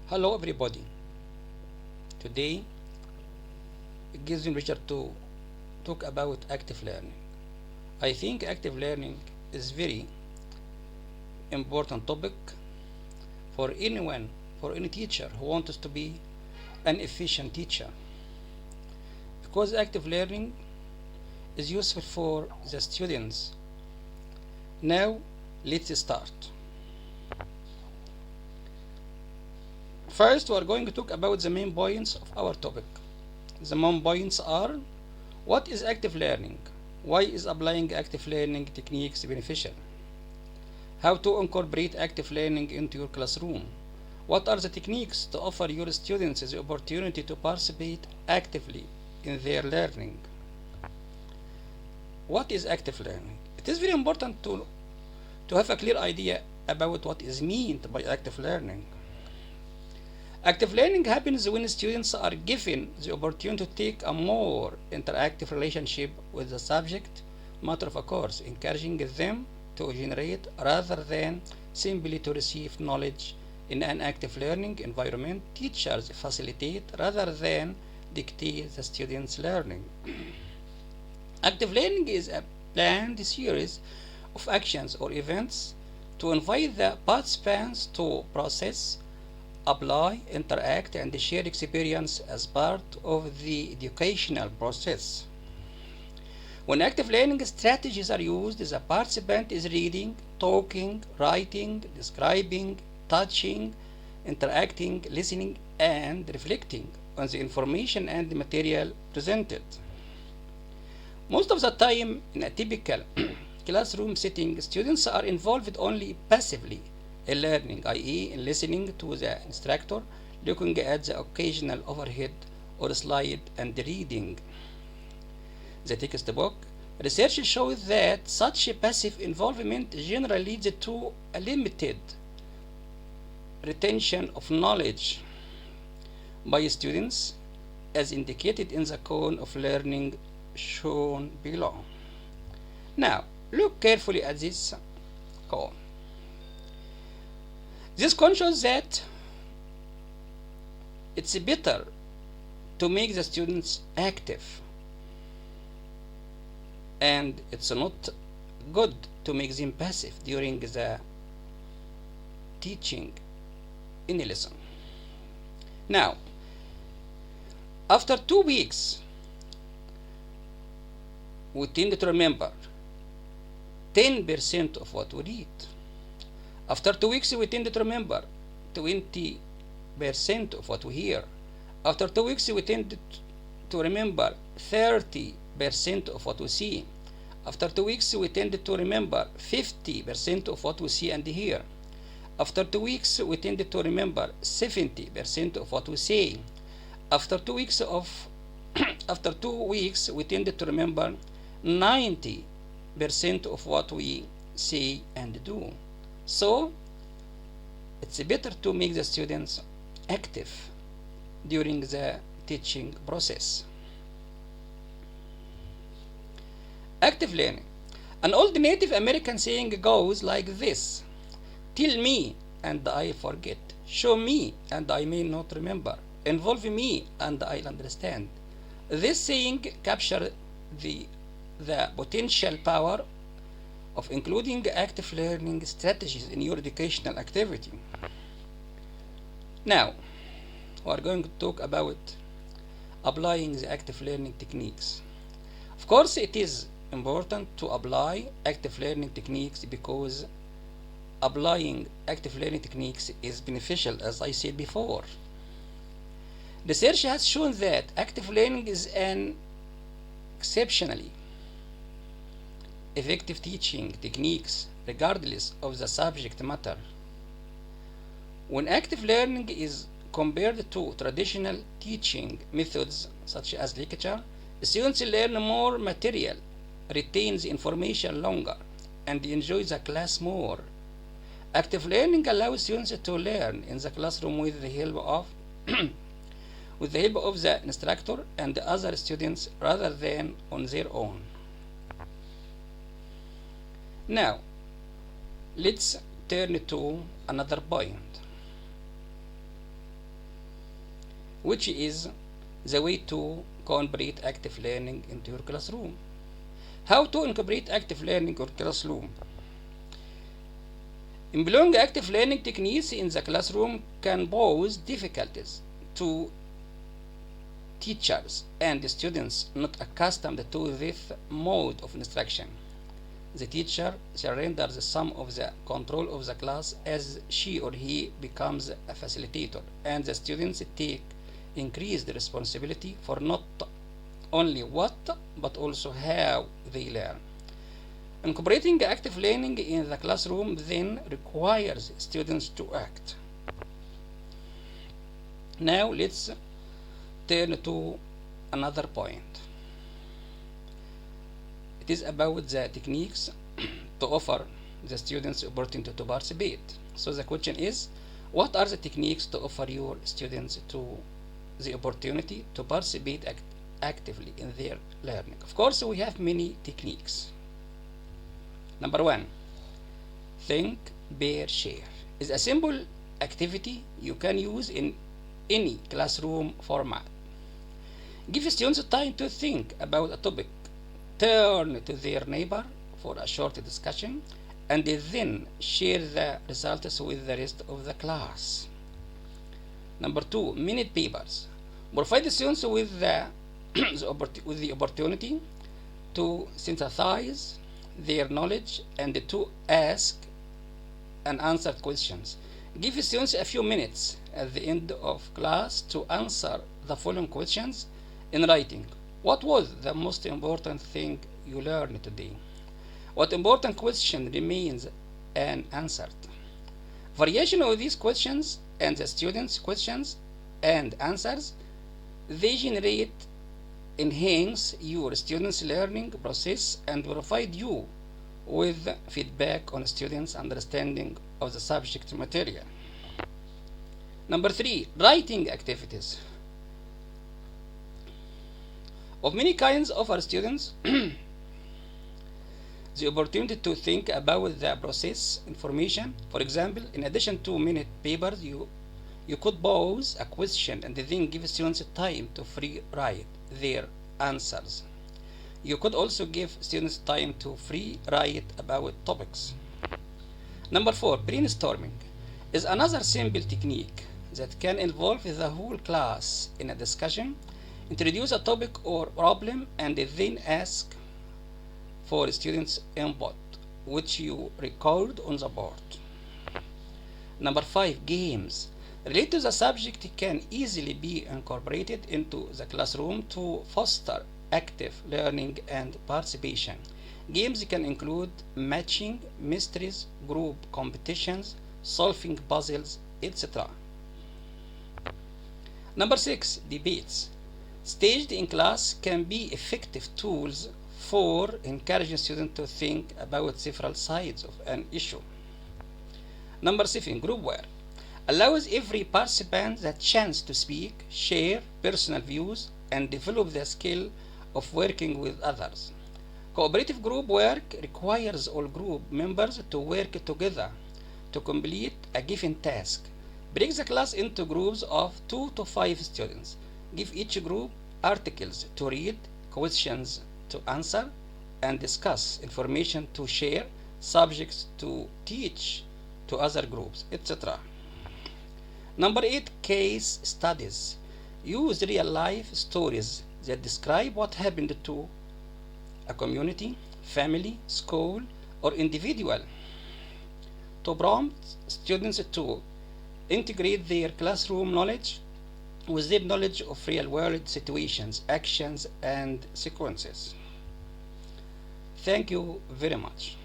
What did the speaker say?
Hello everybody. Today it gives me pleasure to talk about active learning. I think active learning is very important topic for anyone, for any teacher who wants to be an efficient teacher. Because active learning is useful for the students. Now let's start. First, we are going to talk about the main points of our topic. The main points are: what is active learning? Why is applying active learning techniques beneficial? How to incorporate active learning into your classroom? What are the techniques to offer your students the opportunity to participate actively in their learning? What is active learning? It is very important to have a clear idea about what is meant by active learning. Active learning happens when students are given the opportunity to take a more interactive relationship with the subject matter of a course, encouraging them to generate rather than simply to receive knowledge. In an active learning environment, teachers facilitate rather than dictate the students' learning. Active learning is a planned series of actions or events to invite the participants to process, apply, interact, and share experience as part of the educational process. When active learning strategies are used, the participant is reading, talking, writing, describing, touching, interacting, listening, and reflecting on the information and the material presented. Most of the time, in a typical classroom setting, students are involved only passively in learning, i.e., in listening to the instructor, looking at the occasional overhead or slide, and reading the textbook. Research shows that such passive involvement generally leads to a limited retention of knowledge by students, as indicated in the cone of learning shown below. Now, look carefully at this cone. This cone shows that it's better to make the students active, and it's not good to make them passive during the teaching in a lesson. Now, after 2 weeks, we tend to remember 10% of what we read. After 2 weeks, we tend to remember 20% of what we hear. After 2 weeks, we tend to remember 30% of what we see. After 2 weeks, we tend to remember 50% of what we see and hear. After 2 weeks, we tend to remember 70% of what we say. After 2 weeks after 2 weeks, we tend to remember 90% of what we say and do. So, it's better to make the students active during the teaching process. Active learning. An old Native American saying goes like this: tell me and I forget. Show me and I may not remember. Involve me and I'll understand. This saying captures the potential power of including active learning strategies in your educational activity. Now, we are going to talk about applying the active learning techniques. Of course, it is important to apply active learning techniques because applying active learning techniques is beneficial, as I said before. Research has shown that active learning is an exceptionally effective teaching techniques regardless of the subject matter. When active learning is compared to traditional teaching methods such as lecture, students learn more material, retain the information longer, and enjoy the class more. Active learning allows students to learn in the classroom with the help of the instructor and the other students rather than on their own. Now, let's turn to another point. which is the way to incorporate active learning into your classroom. How to incorporate active learning in your classroom? Employing active learning techniques in the classroom can pose difficulties to teachers and students not accustomed to this mode of instruction. The teacher surrenders some of the control of the class as she or he becomes a facilitator, and the students take increased responsibility for not only what but also how they learn. Incorporating active learning in the classroom then requires students to act. Now let's turn to another point. It is about the techniques to offer the students opportunity to participate. So the question is, what are the techniques to offer your students the opportunity to participate actively in their learning? Of course, we have many techniques. Number one, think, pair, share is a simple activity you can use in any classroom format. Give students time to think about a topic, turn to their neighbor for a short discussion, and then share the results with the rest of the class. Number two, minute papers. Provide the students with the opportunity to synthesize their knowledge and to ask and answer questions. Give students a few minutes at the end of class to answer the following questions in writing. What was the most important thing you learned today? What important question remains unanswered? Variation of these questions and the students' questions and answers, they enhance your students' learning process and provide you with feedback on students' understanding of the subject material. Number three, writing activities. Of many kinds of our students the opportunity to think about the process information. For example, in addition to minute papers, you could pose a question and then give students time to free write their answers. You could also give students time to free write about topics. Number four, brainstorming is another simple technique that can involve the whole class in a discussion. Introduce a topic or problem and then ask for students' input, which you record on the board. Number five, games related to the subject can easily be incorporated into the classroom to foster active learning and participation. Games can include matching, mysteries, group competitions, solving puzzles, etc. Number six, debates. Staged in class can be effective tools for encouraging students to think about several sides of an issue. Number seven, group work allows every participant the chance to speak, share personal views, and develop the skill of working with others. Cooperative group work requires all group members to work together to complete a given task. Break the class into groups of 2 to 5 students. Give each group articles to read, questions to answer, and discuss, information to share, subjects to teach to other groups, etc. Number 8, case studies. Use real-life stories that describe what happened to a community, family, school, or individual to prompt students to integrate their classroom knowledge with their knowledge of real-world situations, actions, and sequences. Thank you very much.